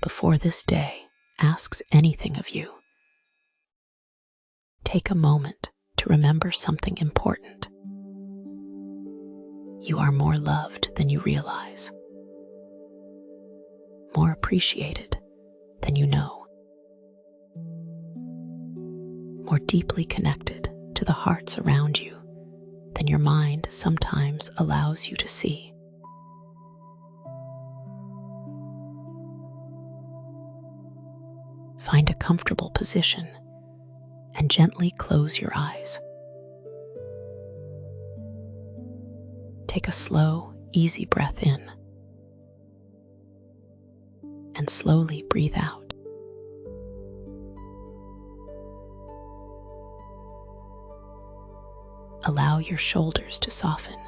before this day asks anything of you, take a moment to remember something important. You are more loved than you realize, more appreciated than you know, more deeply connected to the hearts around you than your mind sometimes allows you to see. Find a comfortable position and gently close your eyes. Take a slow, easy breath in and slowly breathe out. Allow your shoulders to soften.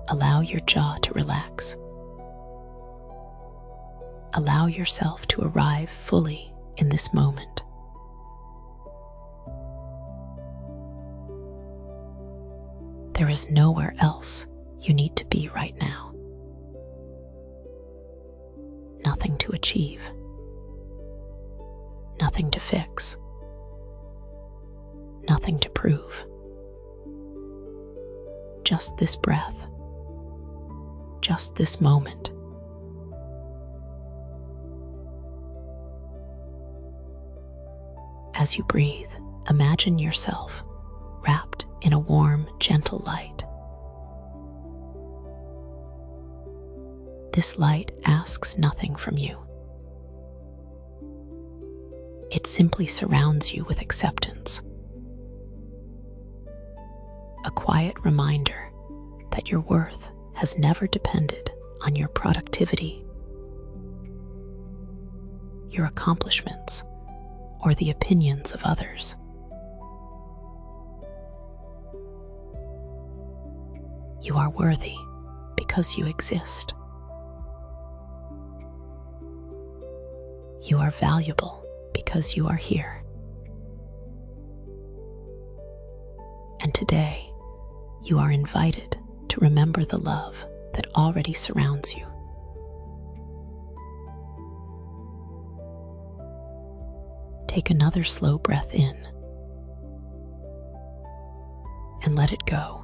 Allow your jaw to relax. Allow yourself to arrive fully in this moment. There is nowhere else you need to be right now. Nothing to achieve. Nothing to fix. Nothing to prove. Just this breath. Just this moment. As you breathe, imagine yourself wrapped in a warm, gentle light. This light asks nothing from you. It simply surrounds you with acceptance. A quiet reminder that your worth has never depended on your productivity, your accomplishments, or the opinions of others. You are worthy because you exist. You are valuable because you are here. And today, you are invited to remember the love that already surrounds you. Take another slow breath in and let it go.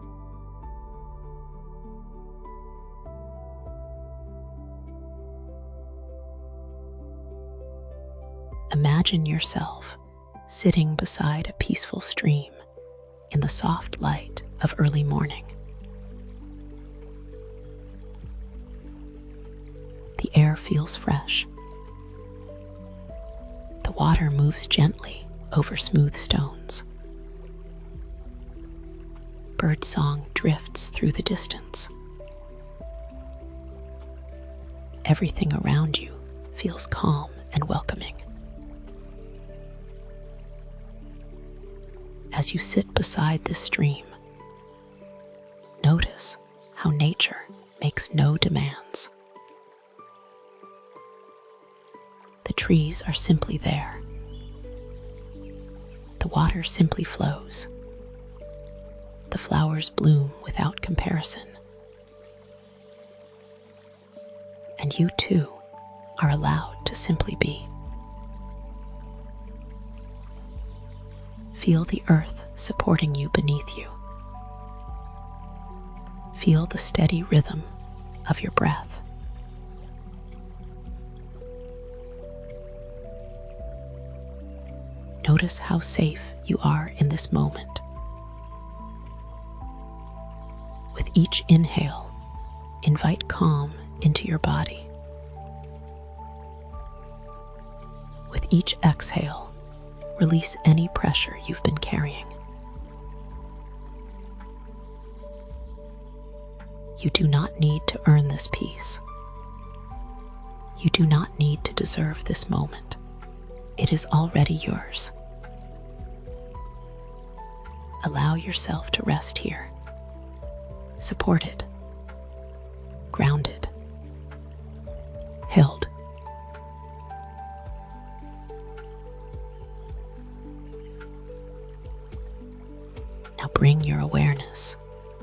Imagine yourself sitting beside a peaceful stream in the soft light of early morning. The air feels fresh. The water moves gently over smooth stones. Birdsong drifts through the distance. Everything around you feels calm and welcoming. As you sit beside this stream, notice how nature makes no demands. The trees are simply there. The water simply flows. The flowers bloom without comparison. And you too are allowed to simply be. Feel the earth supporting you beneath you. Feel the steady rhythm of your breath. Notice how safe you are in this moment. With each inhale, invite calm into your body. With each exhale, release any pressure you've been carrying. You do not need to earn this peace. You do not need to deserve this moment. It is already yours. Allow yourself to rest here, supported, grounded, held. Now bring your awareness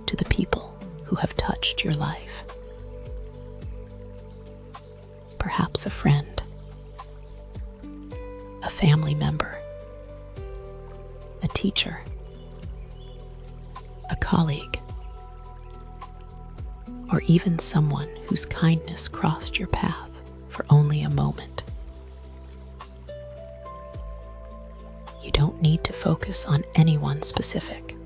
to the people who have touched your life. Perhaps a friend, a family member, a teacher, a colleague, or even someone whose kindness crossed your path for only a moment. You don't need to focus on anyone specific.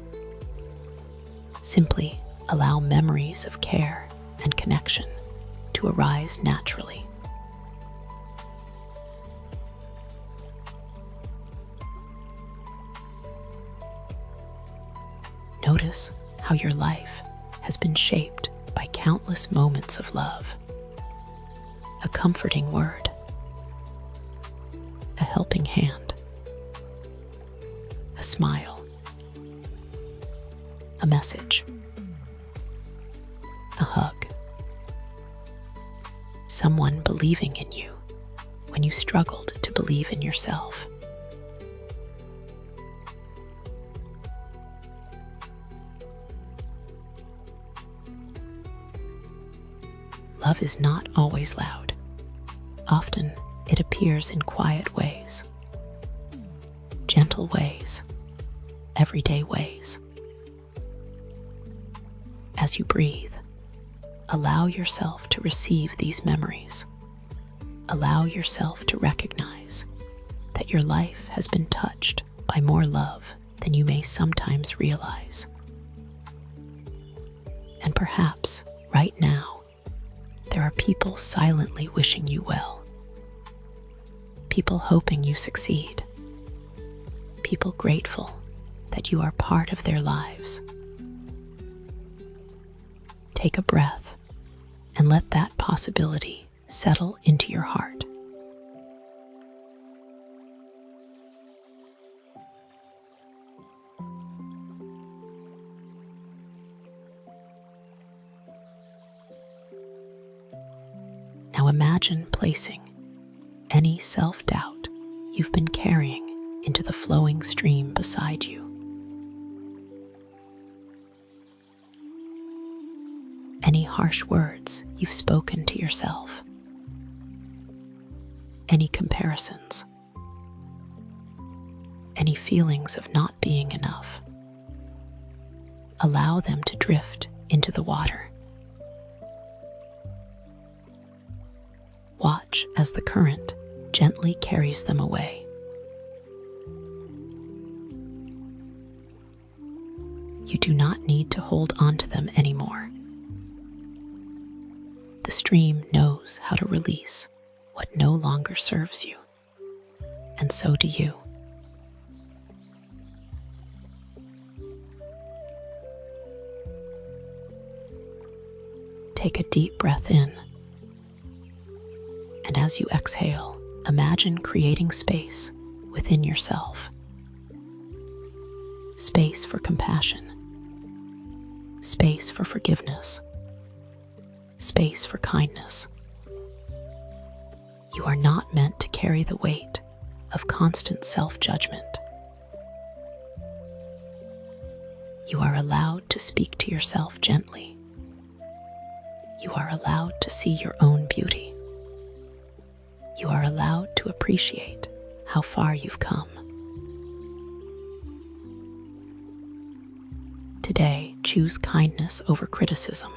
Simply allow memories of care and connection to arise naturally. Notice how your life has been shaped by countless moments of love. A comforting word, a helping hand, a smile, a message, a hug, someone believing in you when you struggled to believe in yourself. Love is not always loud. Often, it appears in quiet ways, gentle ways, everyday ways. As you breathe, allow yourself to receive these memories. Allow yourself to recognize that your life has been touched by more love than you may sometimes realize. And perhaps, right now, there are people silently wishing you well. People hoping you succeed. People grateful that you are part of their lives. Take a breath and let that possibility settle into your heart. Now imagine placing any self-doubt you've been carrying into the flowing stream beside you. Any harsh words you've spoken to yourself. Any comparisons. Any feelings of not being enough. Allow them to drift into the water. Watch as the current gently carries them away. You do not need to hold on to them anymore. The stream knows how to release what no longer serves you, and so do you. Take a deep breath in. And as you exhale, imagine creating space within yourself. Space for compassion. Space for forgiveness. Space for kindness. You are not meant to carry the weight of constant self-judgment. You are allowed to speak to yourself gently. You are allowed to see your own beauty. You are allowed to appreciate how far you've come. Today, choose kindness over criticism.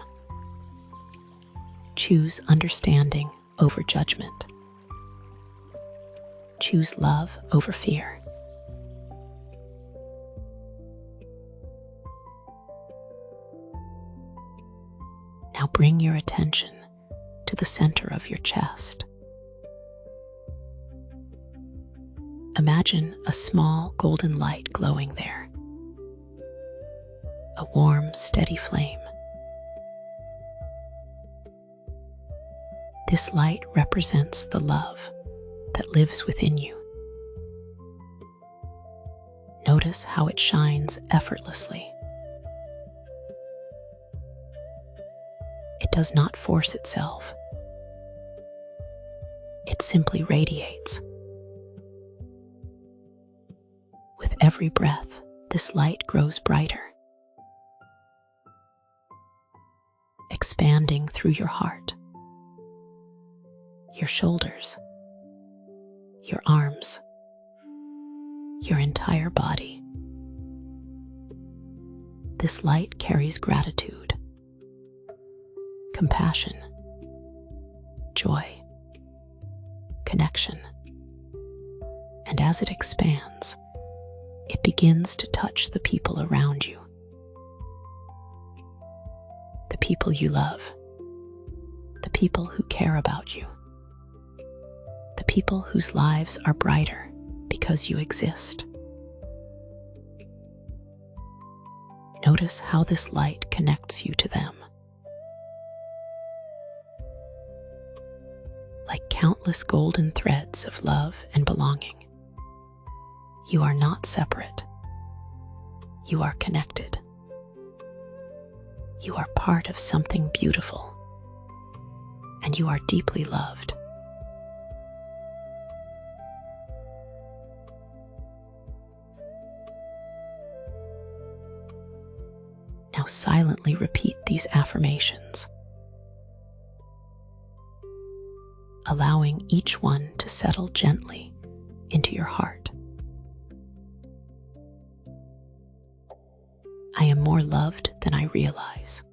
Choose understanding over judgment. Choose love over fear. Now bring your attention to the center of your chest. Imagine a small golden light glowing there. A warm, steady flame. This light represents the love that lives within you. Notice how it shines effortlessly. It does not force itself. It simply radiates. With every breath, this light grows brighter, expanding through your heart, your shoulders, your arms, your entire body. This light carries gratitude, compassion, joy, connection, and as it expands, it begins to touch the people around you. The people you love, the people who care about you, the people whose lives are brighter because you exist. Notice how this light connects you to them. Like countless golden threads of love and belonging, you are not separate. You are connected. You are part of something beautiful, and you are deeply loved. Now silently repeat these affirmations, allowing each one to settle gently into your heart. I am more loved than I realize.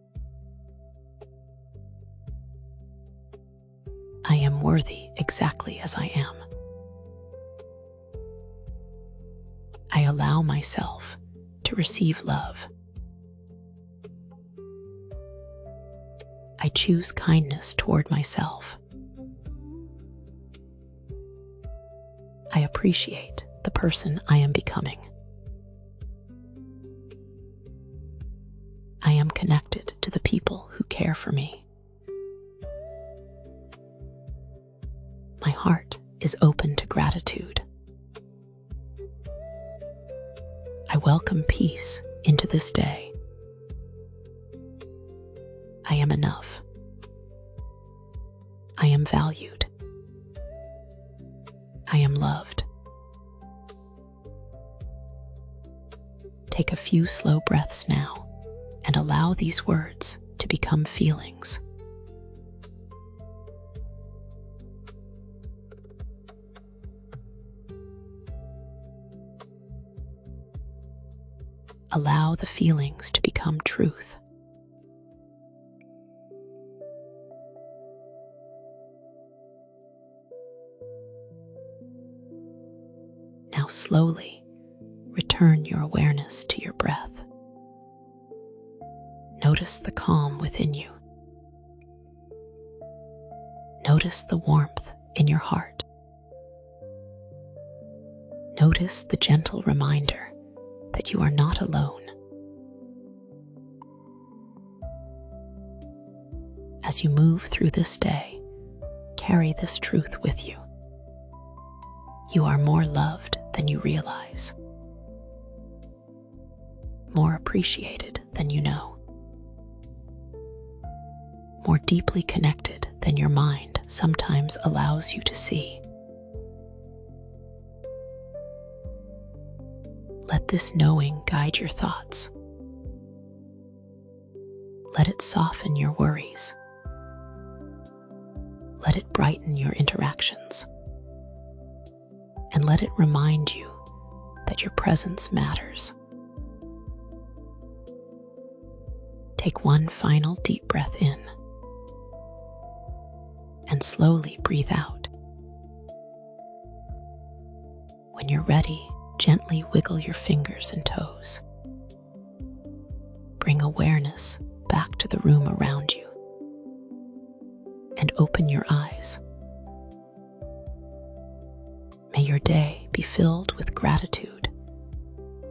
I am worthy exactly as I am. I allow myself to receive love. I choose kindness toward myself. I appreciate the person I am becoming. I am connected to the people who care for me. My heart is open to gratitude. I welcome peace into this day. I am enough. I am valued. I am loved. Take a few slow breaths now and allow these words to become feelings. Allow the feelings to become truth. Now slowly return your awareness to your breath. Notice the calm within you. Notice the warmth in your heart. Notice the gentle reminder that you are not alone. As you move through this day, carry this truth with you. You are more loved than you realize, more appreciated than you know, more deeply connected than your mind sometimes allows you to see. Let this knowing guide your thoughts. Let it soften your worries. Let it brighten your interactions. And let it remind you that your presence matters. Take one final deep breath in and slowly breathe out. When you're ready, gently wiggle your fingers and toes. Bring awareness back to the room around you and open your eyes. May your day be filled with gratitude,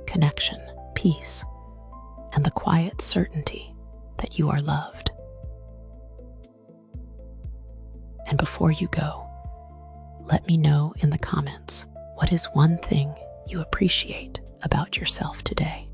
connection, peace, and the quiet certainty that you are loved. And before you go, let me know in the comments, what is one thing you appreciate about yourself today?